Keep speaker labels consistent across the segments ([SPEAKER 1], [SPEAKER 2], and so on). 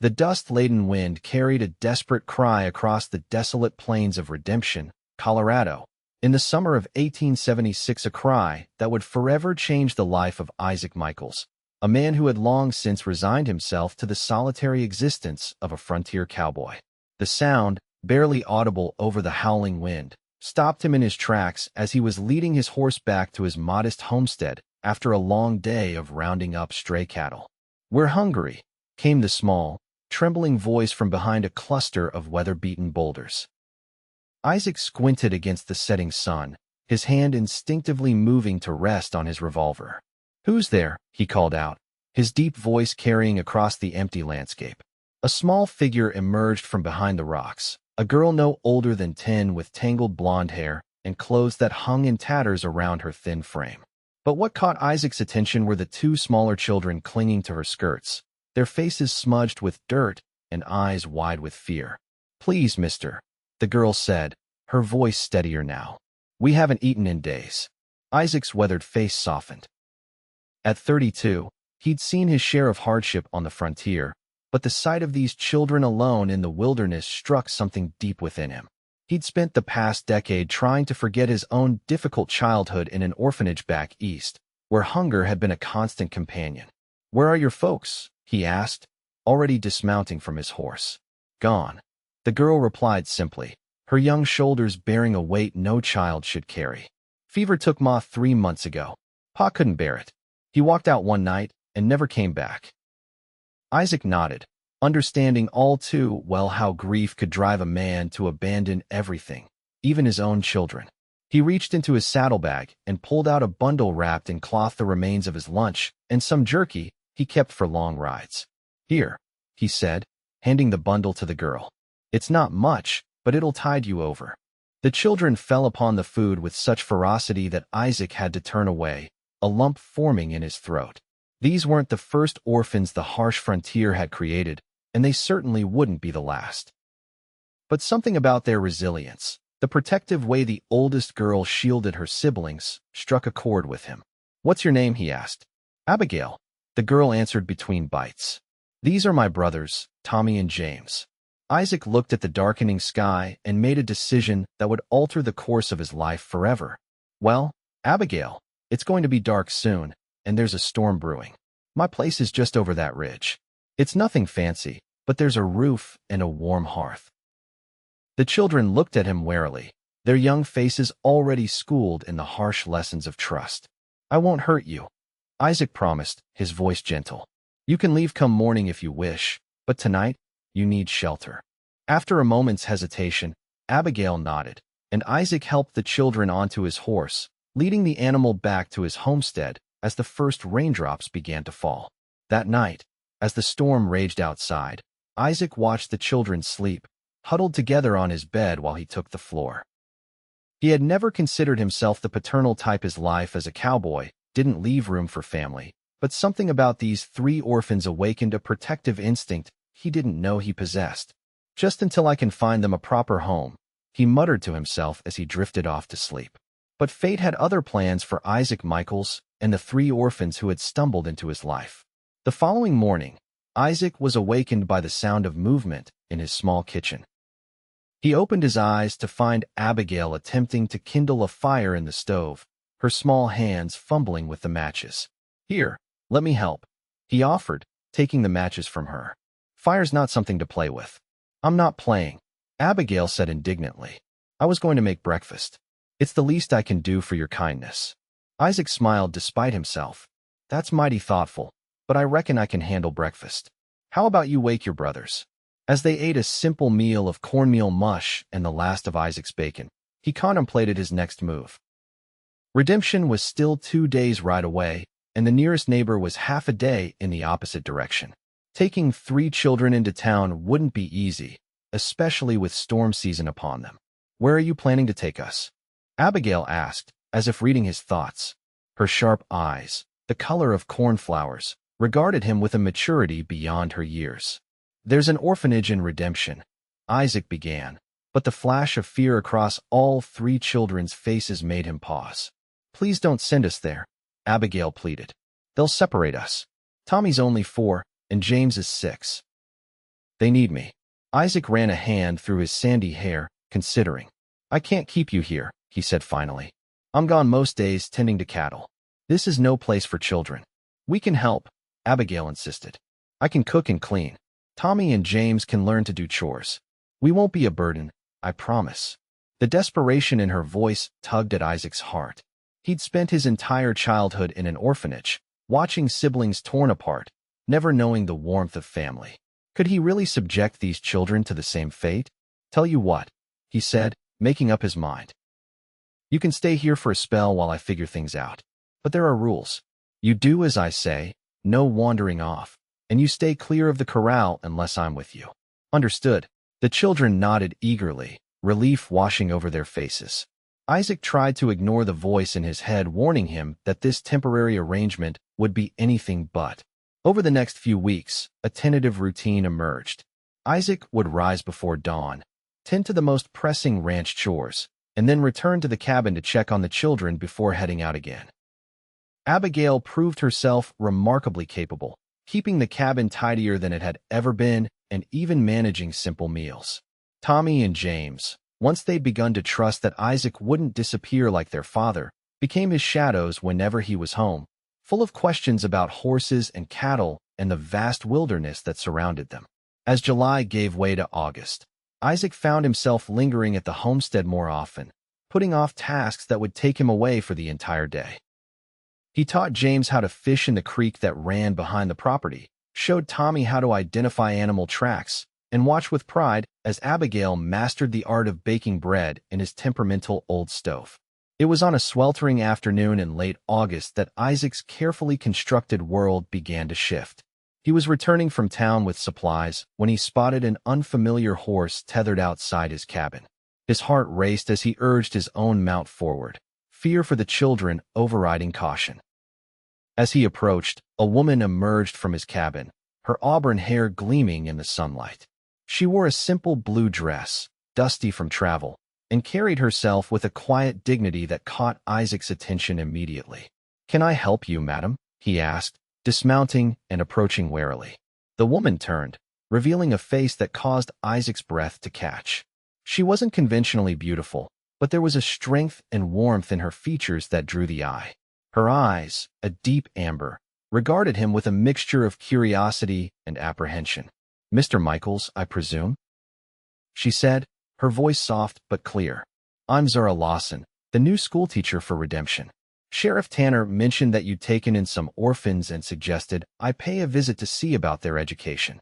[SPEAKER 1] The dust-laden wind carried a desperate cry across the desolate plains of Redemption, Colorado. In the summer of 1876, a cry that would forever change the life of Isaac Michaels, a man who had long since resigned himself to the solitary existence of a frontier cowboy. The sound, barely audible over the howling wind, stopped him in his tracks as he was leading his horse back to his modest homestead after a long day of rounding up stray cattle. "We're hungry," came the small, trembling voice from behind a cluster of weather-beaten boulders. Isaac squinted against the setting sun, his hand instinctively moving to rest on his revolver. "Who's there?" he called out, his deep voice carrying across the empty landscape. A small figure emerged from behind the rocks, a girl no older than 10 with tangled blonde hair and clothes that hung in tatters around her thin frame. But what caught Isaac's attention were the two smaller children clinging to her skirts, their faces smudged with dirt and eyes wide with fear. "Please, mister," the girl said, her voice steadier now. "We haven't eaten in days." Isaac's weathered face softened. At 32, he'd seen his share of hardship on the frontier, but the sight of these children alone in the wilderness struck something deep within him. He'd spent the past decade trying to forget his own difficult childhood in an orphanage back east, where hunger had been a constant companion. "Where are your folks?" he asked, already dismounting from his horse. "Gone," the girl replied simply, her young shoulders bearing a weight no child should carry. "Fever took Ma 3 months ago. Pa couldn't bear it. He walked out one night and never came back." Isaac nodded, understanding all too well how grief could drive a man to abandon everything, even his own children. He reached into his saddlebag and pulled out a bundle wrapped in cloth, the remains of his lunch, and some jerky he kept for long rides. "Here," he said, handing the bundle to the girl. "It's not much, but it'll tide you over." The children fell upon the food with such ferocity that Isaac had to turn away, a lump forming in his throat. These weren't the first orphans the harsh frontier had created, and they certainly wouldn't be the last. But something about their resilience, the protective way the oldest girl shielded her siblings, struck a chord with him. "What's your name?" he asked. "Abigail," the girl answered between bites. "These are my brothers, Tommy and James." Isaac looked at the darkening sky and made a decision that would alter the course of his life forever. "Well, Abigail, it's going to be dark soon, and there's a storm brewing. My place is just over that ridge. It's nothing fancy, but there's a roof and a warm hearth." The children looked at him warily, their young faces already schooled in the harsh lessons of trust. "I won't hurt you," Isaac promised, his voice gentle. "You can leave come morning if you wish, but tonight, you need shelter." After a moment's hesitation, Abigail nodded, and Isaac helped the children onto his horse, leading the animal back to his homestead as the first raindrops began to fall. That night, as the storm raged outside, Isaac watched the children sleep, huddled together on his bed while he took the floor. He had never considered himself the paternal type. His life as a cowboy didn't leave room for family, but something about these 3 orphans awakened a protective instinct he didn't know he possessed. "Just until I can find them a proper home," he muttered to himself as he drifted off to sleep. But fate had other plans for Isaac Michaels and the 3 orphans who had stumbled into his life. The following morning, Isaac was awakened by the sound of movement in his small kitchen. He opened his eyes to find Abigail attempting to kindle a fire in the stove, her small hands fumbling with the matches. "Here, let me help," he offered, taking the matches from her. "Fire's not something to play with." "I'm not playing," Abigail said indignantly. "I was going to make breakfast. It's the least I can do for your kindness." Isaac smiled despite himself. "That's mighty thoughtful, but I reckon I can handle breakfast. How about you wake your brothers?" As they ate a simple meal of cornmeal mush and the last of Isaac's bacon, he contemplated his next move. Redemption was still 2 days' ride away, and the nearest neighbor was half a day in the opposite direction. Taking 3 children into town wouldn't be easy, especially with storm season upon them. "Where are you planning to take us?" Abigail asked, as if reading his thoughts. Her sharp eyes, the color of cornflowers, regarded him with a maturity beyond her years. "There's an orphanage in Redemption," Isaac began, but the flash of fear across all 3 children's faces made him pause. "Please don't send us there," Abigail pleaded. "They'll separate us. Tommy's only 4, and James is 6. They need me. Isaac ran a hand through his sandy hair, considering. I can't keep you here, he said finally. I'm gone most days tending to cattle. This is no place for children. We can help, Abigail insisted. I can cook and clean. Tommy and James can learn to do chores. We won't be a burden, I promise. The desperation in her voice tugged at Isaac's heart. He'd spent his entire childhood in an orphanage, watching siblings torn apart, never knowing the warmth of family. Could he really subject these children to the same fate? Tell you what, he said, making up his mind. You can stay here for a spell while I figure things out. But there are rules. You do as I say, no wandering off, and you stay clear of the corral unless I'm with you. Understood. The children nodded eagerly, relief washing over their faces. Isaac tried to ignore the voice in his head warning him that this temporary arrangement would be anything but. Over the next few weeks, a tentative routine emerged. Isaac would rise before dawn, tend to the most pressing ranch chores, and then return to the cabin to check on the children before heading out again. Abigail proved herself remarkably capable, keeping the cabin tidier than it had ever been and even managing simple meals. Tommy and James, once they'd begun to trust that Isaac wouldn't disappear like their father, became his shadows whenever he was home, full of questions about horses and cattle and the vast wilderness that surrounded them. As July gave way to August, Isaac found himself lingering at the homestead more often, putting off tasks that would take him away for the entire day. He taught James how to fish in the creek that ran behind the property, showed Tommy how to identify animal tracks, and watched with pride as Abigail mastered the art of baking bread in his temperamental old stove. It was on a sweltering afternoon in late August that Isaac's carefully constructed world began to shift. He was returning from town with supplies when he spotted an unfamiliar horse tethered outside his cabin. His heart raced as he urged his own mount forward, fear for the children overriding caution. As he approached, a woman emerged from his cabin, her auburn hair gleaming in the sunlight. She wore a simple blue dress, dusty from travel, and carried herself with a quiet dignity that caught Isaac's attention immediately. "Can I help you, madam?" he asked, dismounting and approaching warily. The woman turned, revealing a face that caused Isaac's breath to catch. She wasn't conventionally beautiful, but there was a strength and warmth in her features that drew the eye. Her eyes, a deep amber, regarded him with a mixture of curiosity and apprehension. "Mr. Michaels, I presume?" she said, her voice soft but clear. "I'm Zara Lawson, the new schoolteacher for Redemption. Sheriff Tanner mentioned that you'd taken in some orphans and suggested I pay a visit to see about their education."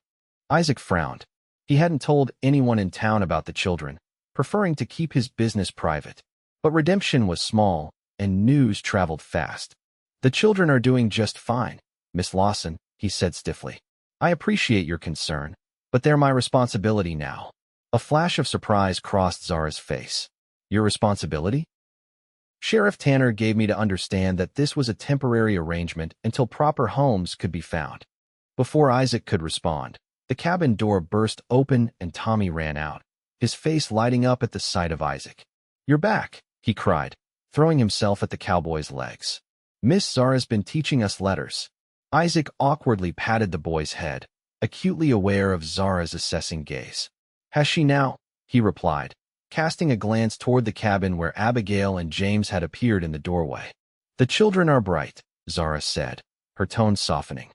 [SPEAKER 1] Isaac frowned. He hadn't told anyone in town about the children, preferring to keep his business private. But Redemption was small, and news traveled fast. "The children are doing just fine, Miss Lawson," he said stiffly. "I appreciate your concern, but they're my responsibility now." A flash of surprise crossed Zara's face. "Your responsibility?" "Sheriff Tanner gave me to understand that this was a temporary arrangement until proper homes could be found." Before Isaac could respond, the cabin door burst open and Tommy ran out, his face lighting up at the sight of Isaac. "You're back," he cried, throwing himself at the cowboy's legs. "Miss Zara's been teaching us letters." Isaac awkwardly patted the boy's head, acutely aware of Zara's assessing gaze. "Has she now?" he replied, casting a glance toward the cabin where Abigail and James had appeared in the doorway. "The children are bright," Zara said, her tone softening.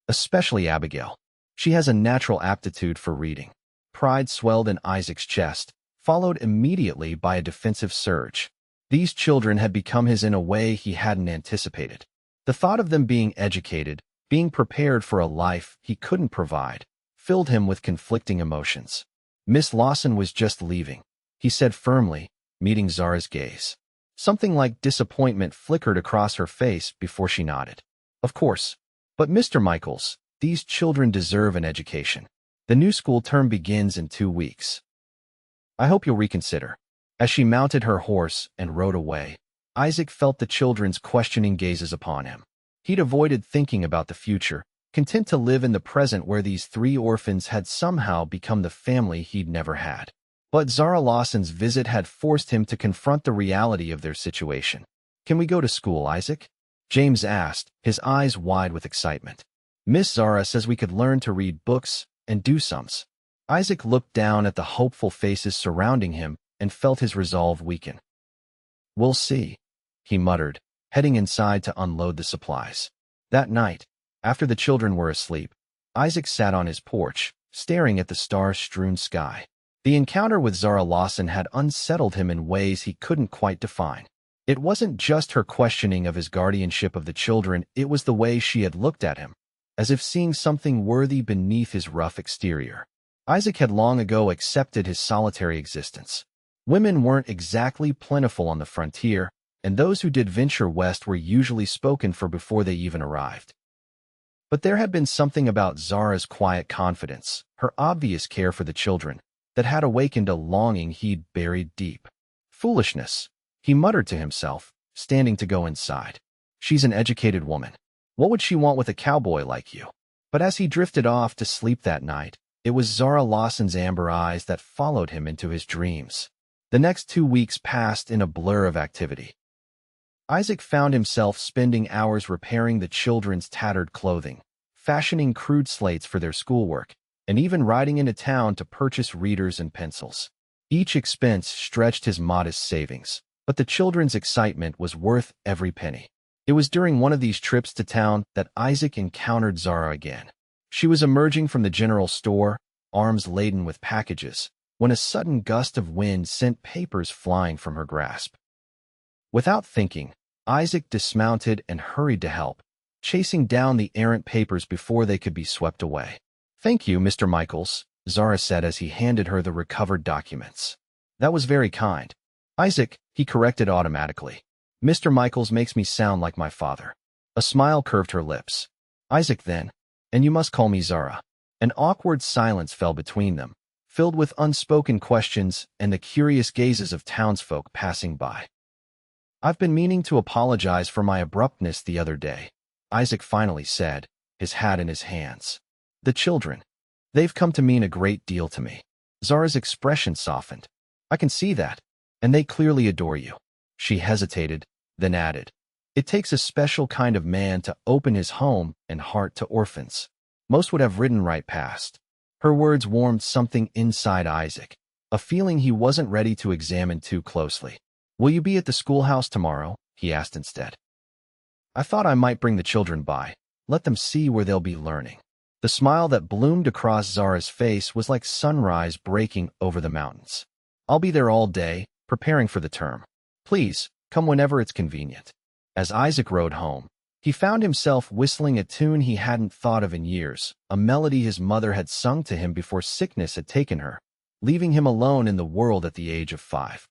[SPEAKER 1] "Especially Abigail. She has a natural aptitude for reading." Pride swelled in Isaac's chest, followed immediately by a defensive surge. These children had become his in a way he hadn't anticipated. The thought of them being educated, being prepared for a life he couldn't provide, filled him with conflicting emotions. "Miss Lawson was just leaving," he said firmly, meeting Zara's gaze. Something like disappointment flickered across her face before she nodded. "Of course. But Mr. Michaels, these children deserve an education. The new school term begins in 2 weeks. I hope you'll reconsider." As she mounted her horse and rode away, Isaac felt the children's questioning gazes upon him. He'd avoided thinking about the future, content to live in the present where these 3 orphans had somehow become the family he'd never had. But Zara Lawson's visit had forced him to confront the reality of their situation. "Can we go to school, Isaac?" James asked, his eyes wide with excitement. "Miss Zara says we could learn to read books, and do-somes. Isaac looked down at the hopeful faces surrounding him and felt his resolve weaken. "We'll see," he muttered, heading inside to unload the supplies. That night, after the children were asleep, Isaac sat on his porch, staring at the star-strewn sky. The encounter with Zara Lawson had unsettled him in ways he couldn't quite define. It wasn't just her questioning of his guardianship of the children, it was the way she had looked at him, as if seeing something worthy beneath his rough exterior. Isaac had long ago accepted his solitary existence. Women weren't exactly plentiful on the frontier, and those who did venture west were usually spoken for before they even arrived. But there had been something about Zara's quiet confidence, her obvious care for the children, that had awakened a longing he'd buried deep. Foolishness, he muttered to himself, standing to go inside. She's an educated woman. What would she want with a cowboy like you? But as he drifted off to sleep that night, it was Zara Lawson's amber eyes that followed him into his dreams. The next 2 weeks passed in a blur of activity. Isaac found himself spending hours repairing the children's tattered clothing, fashioning crude slates for their schoolwork, and even riding into town to purchase readers and pencils. Each expense stretched his modest savings, but the children's excitement was worth every penny. It was during one of these trips to town that Isaac encountered Zara again. She was emerging from the general store, arms laden with packages, when a sudden gust of wind sent papers flying from her grasp. Without thinking, Isaac dismounted and hurried to help, chasing down the errant papers before they could be swept away. "Thank you, Mr. Michaels," Zara said as he handed her the recovered documents. "That was very kind." "Isaac," he corrected automatically. "Mr. Michaels makes me sound like my father." A smile curved her lips. "Isaac then, and you must call me Zara." An awkward silence fell between them, filled with unspoken questions and the curious gazes of townsfolk passing by. "I've been meaning to apologize for my abruptness the other day," Isaac finally said, his hat in his hands. "The children, they've come to mean a great deal to me." Zara's expression softened. "I can see that, and they clearly adore you." She hesitated, then added, "It takes a special kind of man to open his home and heart to orphans. Most would have ridden right past." Her words warmed something inside Isaac, a feeling he wasn't ready to examine too closely. "Will you be at the schoolhouse tomorrow?" he asked instead. "I thought I might bring the children by, let them see where they'll be learning." The smile that bloomed across Zara's face was like sunrise breaking over the mountains. "I'll be there all day, preparing for the term. Please, come whenever it's convenient." As Isaac rode home, he found himself whistling a tune he hadn't thought of in years, a melody his mother had sung to him before sickness had taken her, leaving him alone in the world at the age of 5.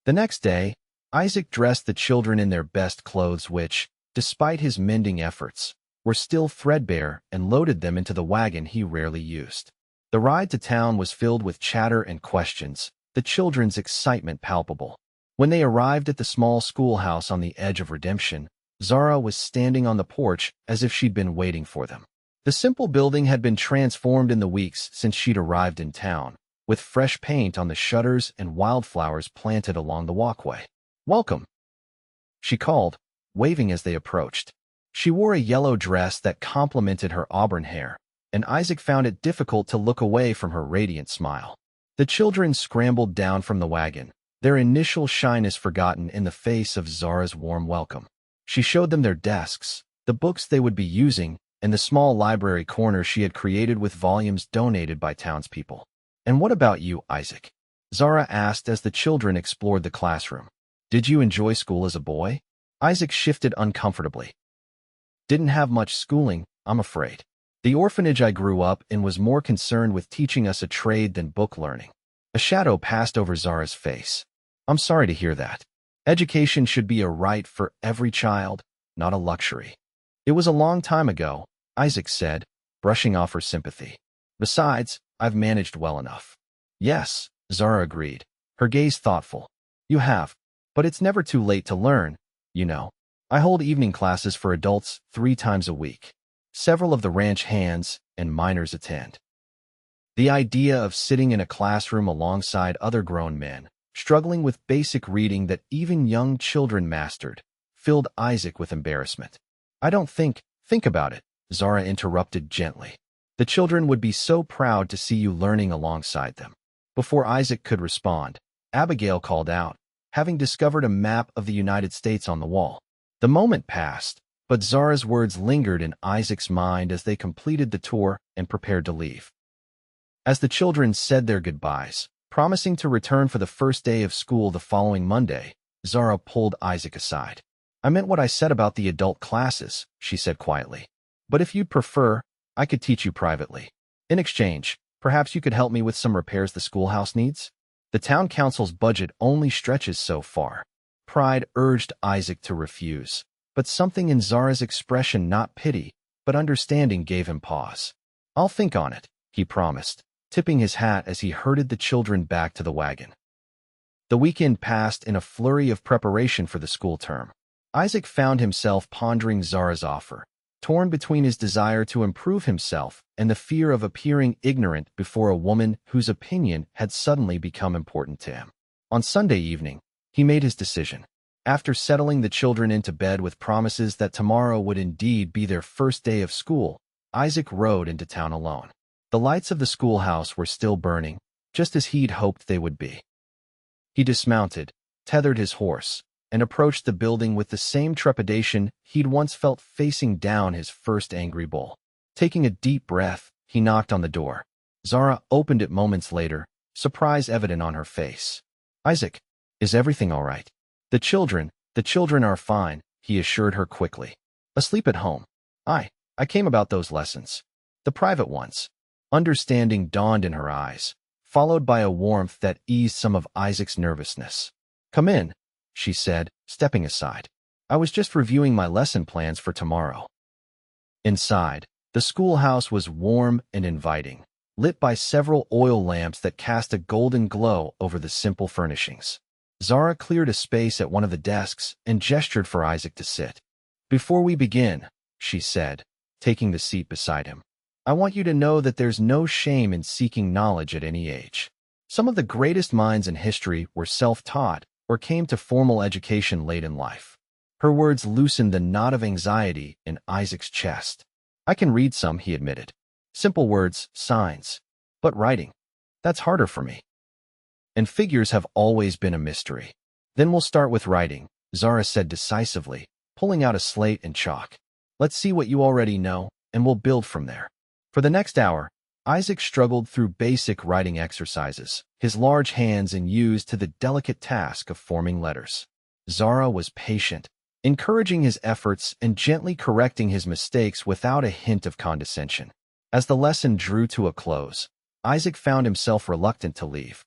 [SPEAKER 1] The next day, Isaac dressed the children in their best clothes which, despite his mending efforts, were still threadbare, and loaded them into the wagon he rarely used. The ride to town was filled with chatter and questions, the children's excitement palpable. When they arrived at the small schoolhouse on the edge of redemption, Zara was standing on the porch as if she'd been waiting for them. The simple building had been transformed in the weeks since she'd arrived in town, with fresh paint on the shutters and wildflowers planted along the walkway. "Welcome," she called, waving as they approached. She wore a yellow dress that complemented her auburn hair, and Isaac found it difficult to look away from her radiant smile. The children scrambled down from the wagon, their initial shyness forgotten in the face of Zara's warm welcome. She showed them their desks, the books they would be using, and the small library corner she had created with volumes donated by townspeople. "And what about you, Isaac?" Zara asked as the children explored the classroom. "Did you enjoy school as a boy?" Isaac shifted uncomfortably. "Didn't have much schooling, I'm afraid. The orphanage I grew up in was more concerned with teaching us a trade than book learning." A shadow passed over Zara's face. "I'm sorry to hear that. Education should be a right for every child, not a luxury." "It was a long time ago," Isaac said, brushing off her sympathy. "Besides, I've managed well enough." "Yes," Zara agreed, her gaze thoughtful. "You have, but it's never too late to learn, you know. I hold evening classes for adults 3 times a week. Several of the ranch hands and miners attend." The idea of sitting in a classroom alongside other grown men, struggling with basic reading that even young children mastered, filled Isaac with embarrassment. "I don't think about it," Zara interrupted gently. The children would be so proud to see you learning alongside them. Before Isaac could respond, Abigail called out, having discovered a map of the United States on the wall. The moment passed, but Zara's words lingered in Isaac's mind as they completed the tour and prepared to leave. As the children said their goodbyes, promising to return for the first day of school the following Monday, Zara pulled Isaac aside. "I meant what I said about the adult classes," she said quietly. "But if you'd prefer, I could teach you privately. In exchange, perhaps you could help me with some repairs the schoolhouse needs? The town council's budget only stretches so far." Pride urged Isaac to refuse, but something in Zara's expression, not pity, but understanding, gave him pause. "I'll think on it," he promised, tipping his hat as he herded the children back to the wagon. The weekend passed in a flurry of preparation for the school term. Isaac found himself pondering Zara's offer, torn between his desire to improve himself and the fear of appearing ignorant before a woman whose opinion had suddenly become important to him. On Sunday evening, he made his decision. After settling the children into bed with promises that tomorrow would indeed be their first day of school, Isaac rode into town alone. The lights of the schoolhouse were still burning, just as he'd hoped they would be. He dismounted, tethered his horse, and approached the building with the same trepidation he'd once felt facing down his first angry bull. Taking a deep breath, he knocked on the door. Zara opened it moments later, surprise evident on her face. "Isaac, is everything all right?" The children are fine," he assured her quickly. "Asleep at home. I came about those lessons. The private ones." Understanding dawned in her eyes, followed by a warmth that eased some of Isaac's nervousness. "Come in," she said, stepping aside. "I was just reviewing my lesson plans for tomorrow." Inside, the schoolhouse was warm and inviting, lit by several oil lamps that cast a golden glow over the simple furnishings. Zara cleared a space at one of the desks and gestured for Isaac to sit. "Before we begin," she said, taking the seat beside him, "I want you to know that there's no shame in seeking knowledge at any age. Some of the greatest minds in history were self-taught or came to formal education late in life." Her words loosened the knot of anxiety in Isaac's chest. "I can read some," he admitted. "Simple words, signs. But writing, that's harder for me. And figures have always been a mystery." "Then we'll start with writing," Zara said decisively, pulling out a slate and chalk. "Let's see what you already know, and we'll build from there." For the next hour, Isaac struggled through basic writing exercises, his large hands unused to the delicate task of forming letters. Zara was patient, encouraging his efforts and gently correcting his mistakes without a hint of condescension. As the lesson drew to a close, Isaac found himself reluctant to leave.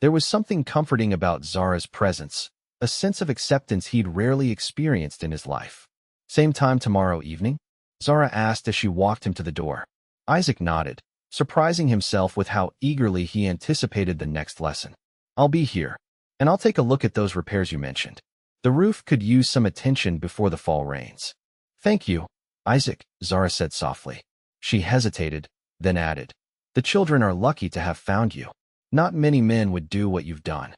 [SPEAKER 1] There was something comforting about Zara's presence, a sense of acceptance he'd rarely experienced in his life. "Same time tomorrow evening?" Zara asked as she walked him to the door. Isaac nodded, surprising himself with how eagerly he anticipated the next lesson. "I'll be here, and I'll take a look at those repairs you mentioned. The roof could use some attention before the fall rains." "Thank you, Isaac," Zara said softly. She hesitated, then added, "The children are lucky to have found you. Not many men would do what you've done."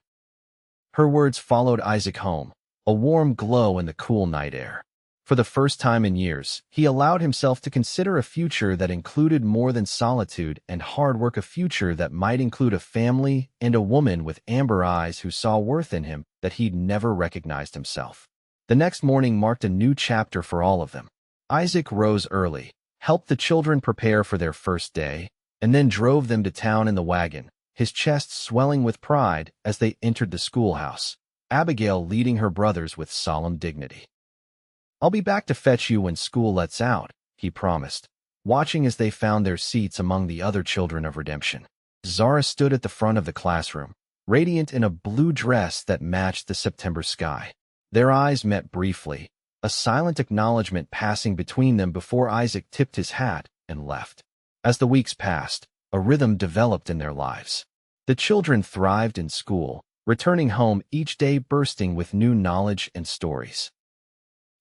[SPEAKER 1] Her words followed Isaac home, a warm glow in the cool night air. For the first time in years, he allowed himself to consider a future that included more than solitude and hard work, a future that might include a family and a woman with amber eyes who saw worth in him that he'd never recognized himself. The next morning marked a new chapter for all of them. Isaac rose early, helped the children prepare for their first day, and then drove them to town in the wagon, his chest swelling with pride as they entered the schoolhouse, Abigail leading her brothers with solemn dignity. "I'll be back to fetch you when school lets out," he promised, watching as they found their seats among the other children of redemption. Zara stood at the front of the classroom, radiant in a blue dress that matched the September sky. Their eyes met briefly, a silent acknowledgement passing between them before Isaac tipped his hat and left. As the weeks passed, a rhythm developed in their lives. The children thrived in school, returning home each day bursting with new knowledge and stories.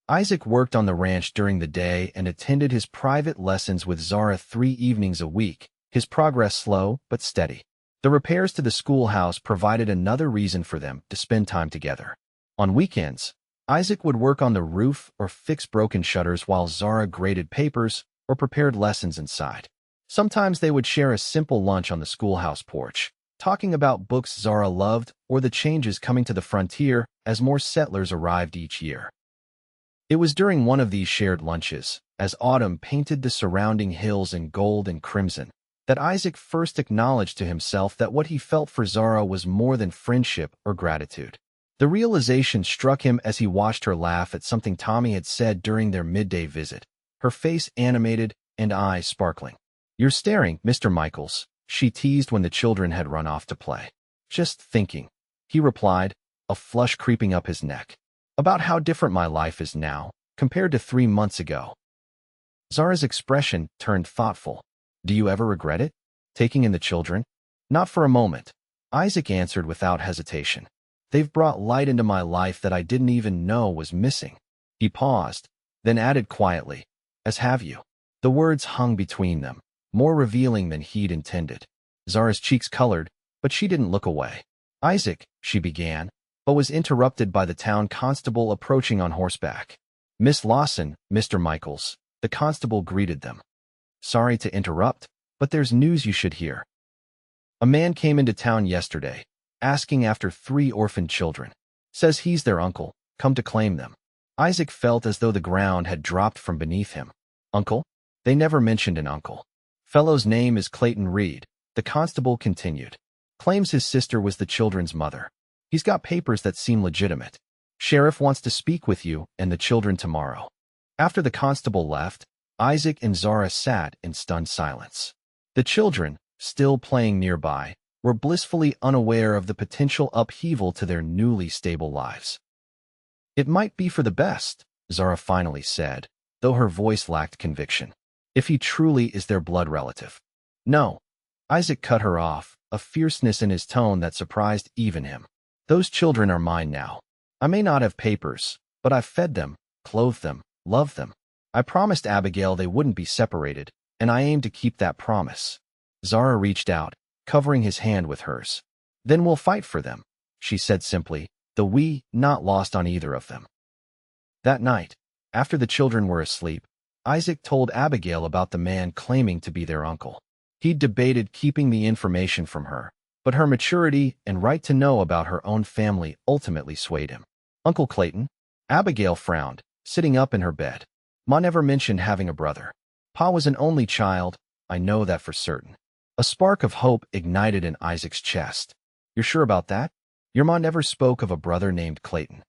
[SPEAKER 1] Isaac worked on the ranch during the day and attended his private lessons with Zara 3 evenings a week, his progress slow but steady. The repairs to the schoolhouse provided another reason for them to spend time together. On weekends, Isaac would work on the roof or fix broken shutters while Zara graded papers or prepared lessons inside. Sometimes they would share a simple lunch on the schoolhouse porch, talking about books Zara loved or the changes coming to the frontier as more settlers arrived each year. It was during one of these shared lunches, as autumn painted the surrounding hills in gold and crimson, that Isaac first acknowledged to himself that what he felt for Zara was more than friendship or gratitude. The realization struck him as he watched her laugh at something Tommy had said during their midday visit, her face animated and eyes sparkling. "You're staring, Mr. Michaels," she teased when the children had run off to play. "Just thinking," he replied, a flush creeping up his neck, "about how different my life is now compared to 3 months ago." Zara's expression turned thoughtful. "Do you ever regret it? Taking in the children?" "Not for a moment," Isaac answered without hesitation. "They've brought light into my life that I didn't even know was missing." He paused, then added quietly, "As have you." The words hung between them, more revealing than he'd intended. Zara's cheeks colored, but she didn't look away. "Isaac," she began, but was interrupted by the town constable approaching on horseback. "Miss Lawson, Mr. Michaels," the constable greeted them. "Sorry to interrupt, but there's news you should hear. A man came into town yesterday, asking after 3 orphan children. Says he's their uncle, come to claim them." Isaac felt as though the ground had dropped from beneath him. "Uncle? They never mentioned an uncle." "Fellow's name is Clayton Reed," the constable continued. "Claims his sister was the children's mother. He's got papers that seem legitimate. Sheriff wants to speak with you and the children tomorrow." After the constable left, Isaac and Zara sat in stunned silence. The children, still playing nearby, were blissfully unaware of the potential upheaval to their newly stable lives. "It might be for the best," Zara finally said, though her voice lacked conviction. "If he truly is their blood relative." "No," Isaac cut her off, a fierceness in his tone that surprised even him. "Those children are mine now. I may not have papers, but I've fed them, clothed them, loved them. I promised Abigail they wouldn't be separated, and I aim to keep that promise." Zara reached out, covering his hand with hers. "Then we'll fight for them," she said simply, the "we" not lost on either of them. That night, after the children were asleep, Isaac told Abigail about the man claiming to be their uncle. He'd debated keeping the information from her, but her maturity and right to know about her own family ultimately swayed him. "Uncle Clayton?" Abigail frowned, sitting up in her bed. "Ma never mentioned having a brother. Pa was an only child, I know that for certain." A spark of hope ignited in Isaac's chest. "You're sure about that? Your ma never spoke of a brother named Clayton?"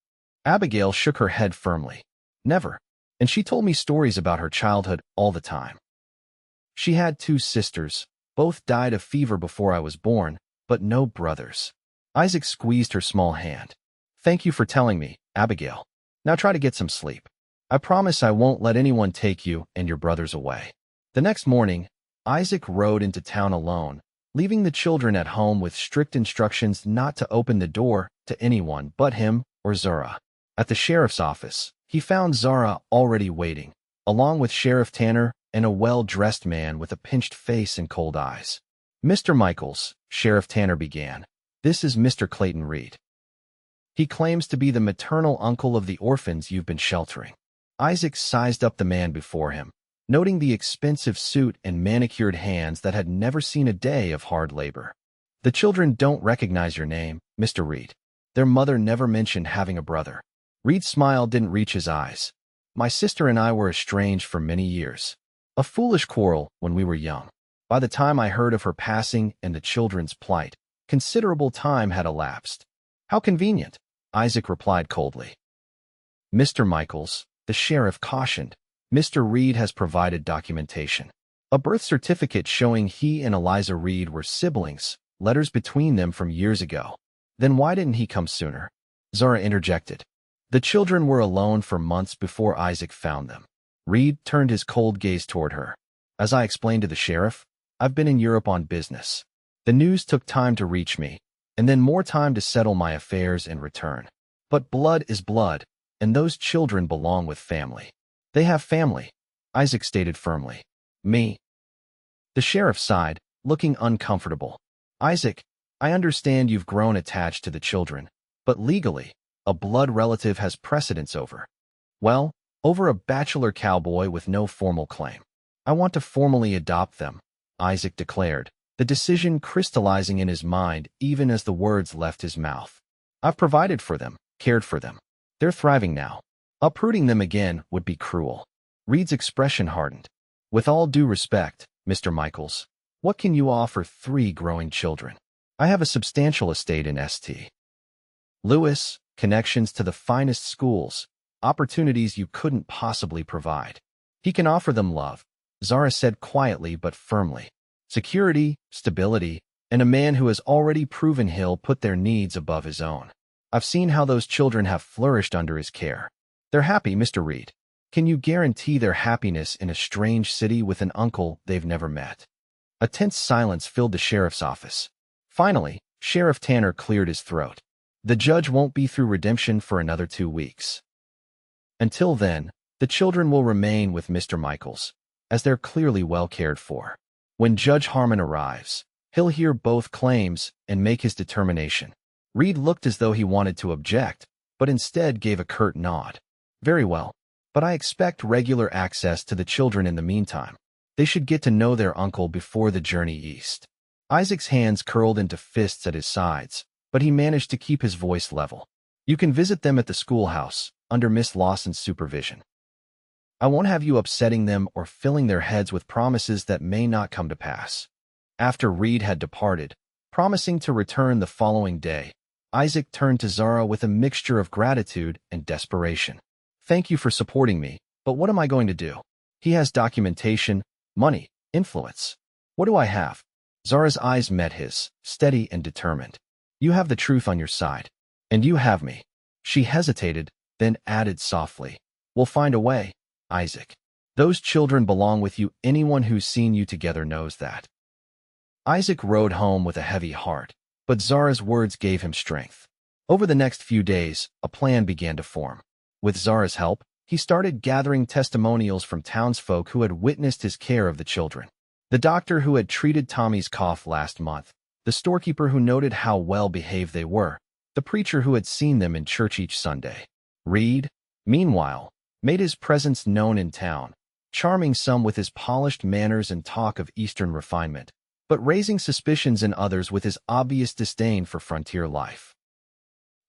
[SPEAKER 1] Abigail shook her head firmly. "Never. And she told me stories about her childhood all the time. She had 2 sisters, both died of fever before I was born, but no brothers." Isaac squeezed her small hand. "Thank you for telling me, Abigail. Now try to get some sleep. I promise I won't let anyone take you and your brothers away." The next morning, Isaac rode into town alone, leaving the children at home with strict instructions not to open the door to anyone but him or Zara. At the sheriff's office, he found Zara already waiting, along with Sheriff Tanner and a well-dressed man with a pinched face and cold eyes. "Mr. Michaels," Sheriff Tanner began, "this is Mr. Clayton Reed. He claims to be the maternal uncle of the orphans you've been sheltering." Isaac sized up the man before him, noting the expensive suit and manicured hands that had never seen a day of hard labor. "The children don't recognize your name, Mr. Reed. Their mother never mentioned having a brother." Reed's smile didn't reach his eyes. "My sister and I were estranged for many years. A foolish quarrel when we were young. By the time I heard of her passing and the children's plight, considerable time had elapsed." "How convenient," Isaac replied coldly. "Mr. Michaels," the sheriff cautioned, "Mr. Reed has provided documentation. A birth certificate showing he and Eliza Reed were siblings, letters between them from years ago." "Then why didn't he come sooner?" Zara interjected. "The children were alone for months before Isaac found them." Reed turned his cold gaze toward her. "As I explained to the sheriff, I've been in Europe on business. The news took time to reach me, and then more time to settle my affairs and return. But blood is blood, and those children belong with family." "They have family," Isaac stated firmly. "Me." The sheriff sighed, looking uncomfortable. "Isaac, I understand you've grown attached to the children, but legally, a blood relative has precedence over, well, over a bachelor cowboy with no formal claim. I want to formally adopt them, Isaac declared, the decision crystallizing in his mind even as the words left his mouth. I've provided for them, cared for them. They're thriving now. Uprooting them again would be cruel. Reed's expression hardened. With all due respect, Mr. Michaels, what can you offer 3 growing children? I have a substantial estate in St. Louis, connections to the finest schools, opportunities you couldn't possibly provide. He can offer them love, Zara said quietly but firmly. Security, stability, and a man who has already proven he'll put their needs above his own. I've seen how those children have flourished under his care. They're happy, Mr. Reed. Can you guarantee their happiness in a strange city with an uncle they've never met? A tense silence filled the sheriff's office. Finally, Sheriff Tanner cleared his throat. The judge won't be through redemption for another 2 weeks. Until then, the children will remain with Mr. Michaels, as they're clearly well cared for. When Judge Harmon arrives, he'll hear both claims and make his determination. Reed looked as though he wanted to object, but instead gave a curt nod. Very well, but I expect regular access to the children in the meantime. They should get to know their uncle before the journey east. Isaac's hands curled into fists at his sides, but he managed to keep his voice level. You can visit them at the schoolhouse, under Miss Lawson's supervision. I won't have you upsetting them or filling their heads with promises that may not come to pass. After Reed had departed, promising to return the following day, Isaac turned to Zara with a mixture of gratitude and desperation. Thank you for supporting me, but what am I going to do? He has documentation, money, influence. What do I have? Zara's eyes met his, steady and determined. You have the truth on your side. And you have me. She hesitated, then added softly. We'll find a way, Isaac. Those children belong with you. Anyone who's seen you together knows that. Isaac rode home with a heavy heart, but Zara's words gave him strength. Over the next few days, a plan began to form. With Zara's help, he started gathering testimonials from townsfolk who had witnessed his care of the children. The doctor who had treated Tommy's cough last month, the storekeeper who noted how well behaved they were, the preacher who had seen them in church each Sunday. Reed, meanwhile, made his presence known in town, charming some with his polished manners and talk of Eastern refinement, but raising suspicions in others with his obvious disdain for frontier life.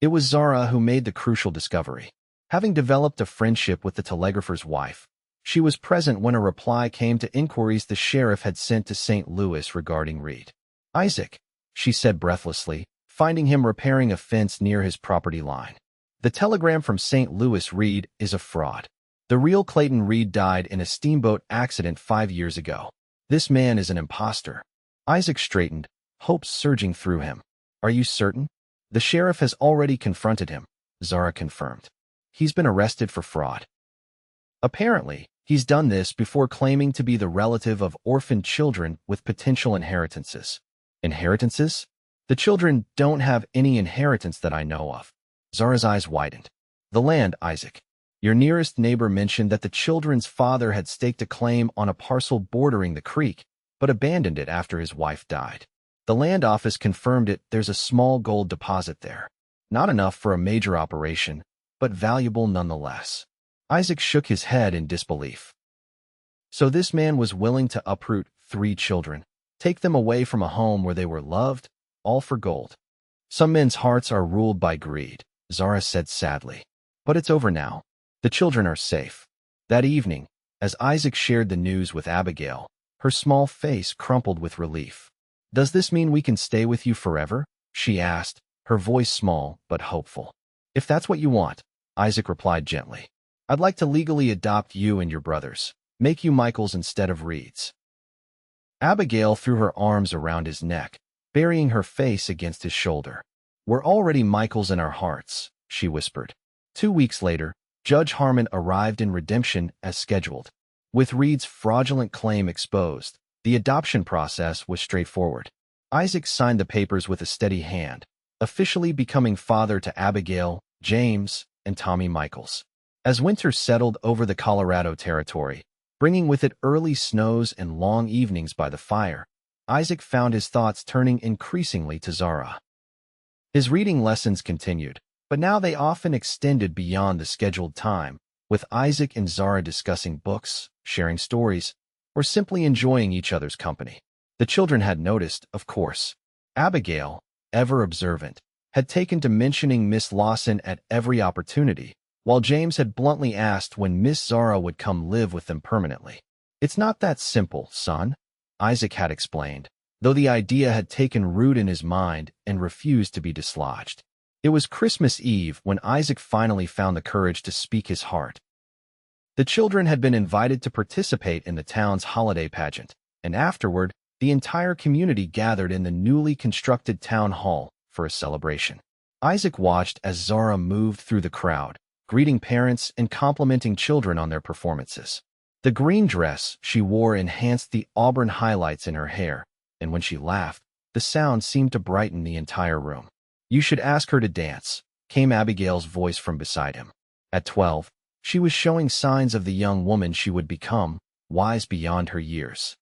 [SPEAKER 1] It was Zara who made the crucial discovery. Having developed a friendship with the telegrapher's wife, she was present when a reply came to inquiries the sheriff had sent to St. Louis regarding Reed. Isaac, she said breathlessly, finding him repairing a fence near his property line. The telegram from St. Louis Reed is a fraud. The real Clayton Reed died in a steamboat accident 5 years ago. This man is an imposter. Isaac straightened, hopes surging through him. Are you certain? The sheriff has already confronted him, Zara confirmed. He's been arrested for fraud. Apparently, he's done this before claiming to be the relative of orphaned children with potential inheritances. Inheritances? The children don't have any inheritance that I know of. Zara's eyes widened. The land, Isaac. Your nearest neighbor mentioned that the children's father had staked a claim on a parcel bordering the creek, but abandoned it after his wife died. The land office confirmed it. There's a small gold deposit there. Not enough for a major operation, but valuable nonetheless. Isaac shook his head in disbelief. So this man was willing to uproot 3 children, take them away from a home where they were loved, all for gold. Some men's hearts are ruled by greed, Zara said sadly. But it's over now. The children are safe. That evening, as Isaac shared the news with Abigail, her small face crumpled with relief. Does this mean we can stay with you forever? She asked, her voice small but hopeful. If that's what you want, Isaac replied gently. I'd like to legally adopt you and your brothers, make you Michaels instead of Reeds. Abigail threw her arms around his neck, burying her face against his shoulder. We're already Michaels in our hearts, she whispered. 2 weeks later, Judge Harmon arrived in redemption as scheduled. With Reed's fraudulent claim exposed, the adoption process was straightforward. Isaac signed the papers with a steady hand, officially becoming father to Abigail, James, and Tommy Michaels. As winter settled over the Colorado territory, bringing with it early snows and long evenings by the fire, Isaac found his thoughts turning increasingly to Zara. His reading lessons continued, but now they often extended beyond the scheduled time, with Isaac and Zara discussing books, sharing stories, or simply enjoying each other's company. The children had noticed, of course. Abigail, ever observant, had taken to mentioning Miss Lawson at every opportunity, while James had bluntly asked when Miss Zara would come live with them permanently. "It's not that simple, son," Isaac had explained, though the idea had taken root in his mind and refused to be dislodged. It was Christmas Eve when Isaac finally found the courage to speak his heart. The children had been invited to participate in the town's holiday pageant, and afterward, the entire community gathered in the newly constructed town hall for a celebration. Isaac watched as Zara moved through the crowd, greeting parents and complimenting children on their performances. The green dress she wore enhanced the auburn highlights in her hair, and when she laughed, the sound seemed to brighten the entire room. "You should ask her to dance," came Abigail's voice from beside him. At 12, she was showing signs of the young woman she would become, wise beyond her years.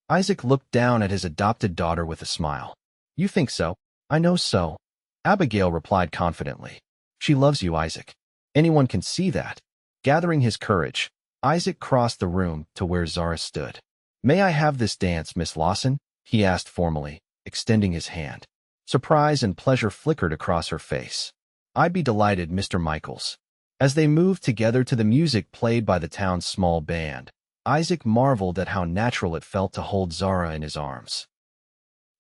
[SPEAKER 1] Isaac looked down at his adopted daughter with a smile. "You think so? I know so," Abigail replied confidently. "She loves you, Isaac. Anyone can see that." Gathering his courage, Isaac crossed the room to where Zara stood. "May I have this dance, Miss Lawson?" he asked formally, extending his hand. Surprise and pleasure flickered across her face. "I'd be delighted, Mr. Michaels." As they moved together to the music played by the town's small band, Isaac marveled at how natural it felt to hold Zara in his arms.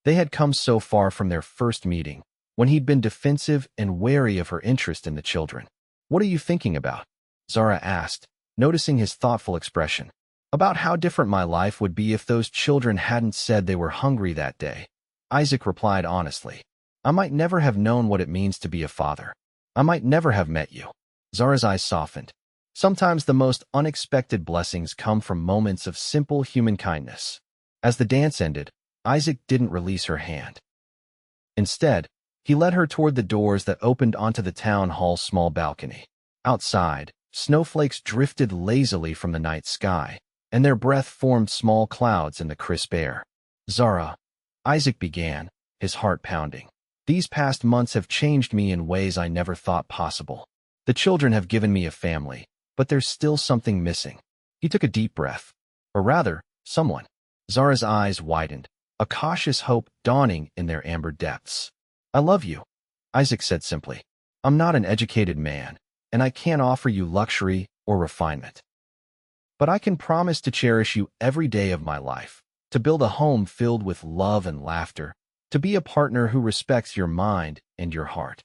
[SPEAKER 1] They had come so far from their first meeting, when he'd been defensive and wary of her interest in the children. "What are you thinking about?" Zara asked, noticing his thoughtful expression. "About how different my life would be if those children hadn't said they were hungry that day." Isaac replied honestly. "I might never have known what it means to be a father. I might never have met you." Zara's eyes softened. Sometimes the most unexpected blessings come from moments of simple human kindness. As the dance ended, Isaac didn't release her hand. Instead, he led her toward the doors that opened onto the town hall's small balcony. Outside, snowflakes drifted lazily from the night sky, and their breath formed small clouds in the crisp air. "Zara," Isaac began, his heart pounding. "These past months have changed me in ways I never thought possible. The children have given me a family, but there's still something missing." He took a deep breath. "Or rather, someone." Zara's eyes widened, a cautious hope dawning in their amber depths. "I love you," Isaac said simply. "I'm not an educated man, and I can't offer you luxury or refinement. But I can promise to cherish you every day of my life, to build a home filled with love and laughter, to be a partner who respects your mind and your heart."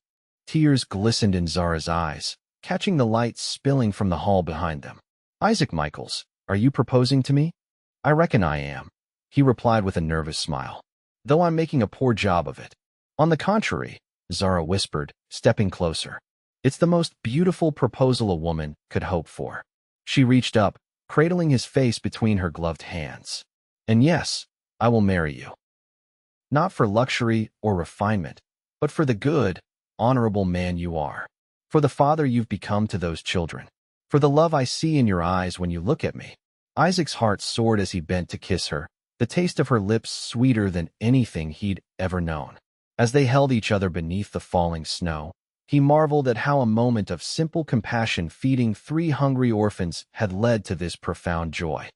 [SPEAKER 1] Tears glistened in Zara's eyes, catching the light spilling from the hall behind them. "Isaac Michaels, are you proposing to me?" "I reckon I am," he replied with a nervous smile, "though I'm making a poor job of it." "On the contrary," Zara whispered, stepping closer. "It's the most beautiful proposal a woman could hope for." She reached up, cradling his face between her gloved hands. "And yes, I will marry you. Not for luxury or refinement, but for the good, honorable man you are. For the father you've become to those children. For the love I see in your eyes when you look at me." Isaac's heart soared as he bent to kiss her, the taste of her lips sweeter than anything he'd ever known. As they held each other beneath the falling snow, he marveled at how a moment of simple compassion feeding 3 hungry orphans had led to this profound joy.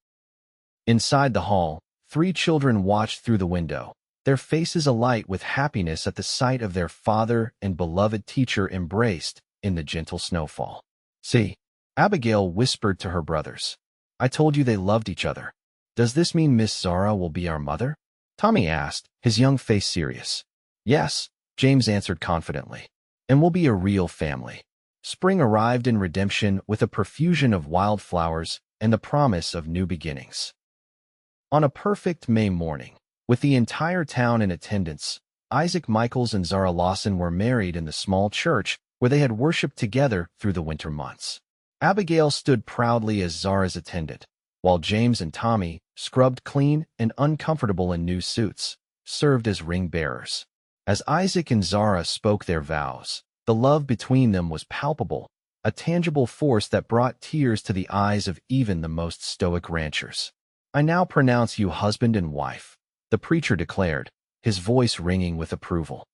[SPEAKER 1] Inside the hall, 3 children watched through the window, their faces alight with happiness at the sight of their father and beloved teacher embraced in the gentle snowfall. "See," Abigail whispered to her brothers. "I told you they loved each other. Does this mean Miss Zara will be our mother?" Tommy asked, his young face serious. "Yes," James answered confidently, "and we'll be a real family." Spring arrived in redemption with a profusion of wildflowers and the promise of new beginnings. On a perfect May morning, with the entire town in attendance, Isaac Michaels and Zara Lawson were married in the small church where they had worshipped together through the winter months. Abigail stood proudly as Zara's attendant, while James and Tommy, scrubbed clean and uncomfortable in new suits, served as ring bearers. As Isaac and Zara spoke their vows, the love between them was palpable, a tangible force that brought tears to the eyes of even the most stoic ranchers. "I now pronounce you husband and wife," the preacher declared, his voice ringing with approval.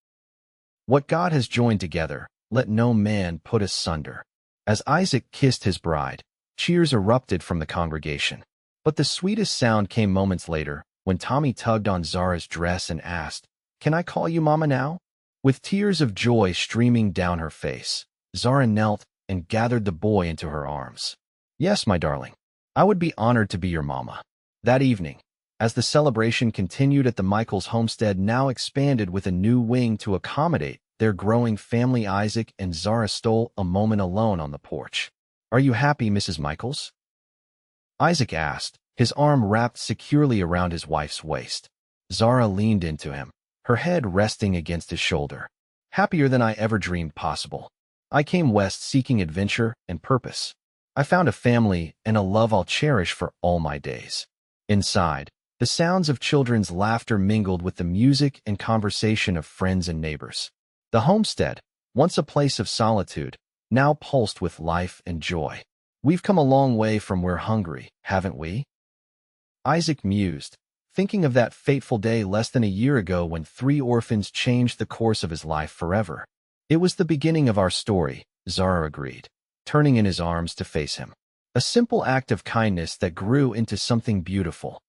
[SPEAKER 1] "What God has joined together, let no man put asunder." As Isaac kissed his bride, cheers erupted from the congregation. But the sweetest sound came moments later, when Tommy tugged on Zara's dress and asked, "Can I call you Mama now?" With tears of joy streaming down her face, Zara knelt and gathered the boy into her arms. "Yes, my darling. I would be honored to be your mama." That evening, as the celebration continued at the Michaels homestead, now expanded with a new wing to accommodate their growing family, Isaac and Zara stole a moment alone on the porch. "Are you happy, Mrs. Michaels?" Isaac asked, his arm wrapped securely around his wife's waist. Zara leaned into him, her head resting against his shoulder. "Happier than I ever dreamed possible. I came west seeking adventure and purpose. I found a family and a love I'll cherish for all my days." Inside, the sounds of children's laughter mingled with the music and conversation of friends and neighbors. The homestead, once a place of solitude, now pulsed with life and joy. "We've come a long way from we're hungry, haven't we?" Isaac mused, thinking of that fateful day less than a year ago when 3 orphans changed the course of his life forever. "It was the beginning of our story," Zara agreed, turning in his arms to face him. A simple act of kindness that grew into something beautiful.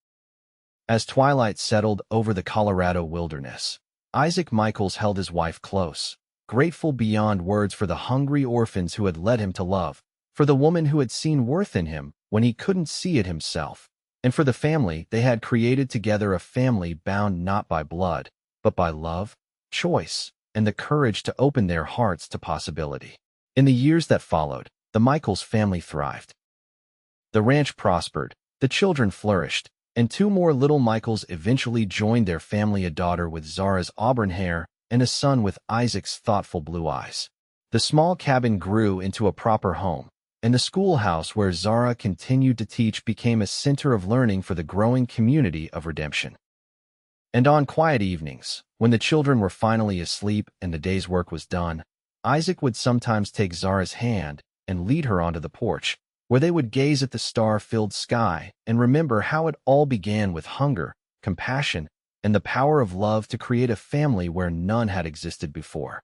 [SPEAKER 1] As twilight settled over the Colorado wilderness, Isaac Michaels held his wife close, grateful beyond words for the hungry orphans who had led him to love, for the woman who had seen worth in him when he couldn't see it himself, and for the family they had created together, a family bound not by blood, but by love, choice, and the courage to open their hearts to possibility. In the years that followed, the Michaels family thrived. The ranch prospered, the children flourished, and 2 more little Michaels eventually joined their family, a daughter with Zara's auburn hair and a son with Isaac's thoughtful blue eyes. The small cabin grew into a proper home, and the schoolhouse where Zara continued to teach became a center of learning for the growing community of redemption. And on quiet evenings, when the children were finally asleep and the day's work was done, Isaac would sometimes take Zara's hand and lead her onto the porch, where they would gaze at the star-filled sky and remember how it all began with hunger, compassion, and the power of love to create a family where none had existed before.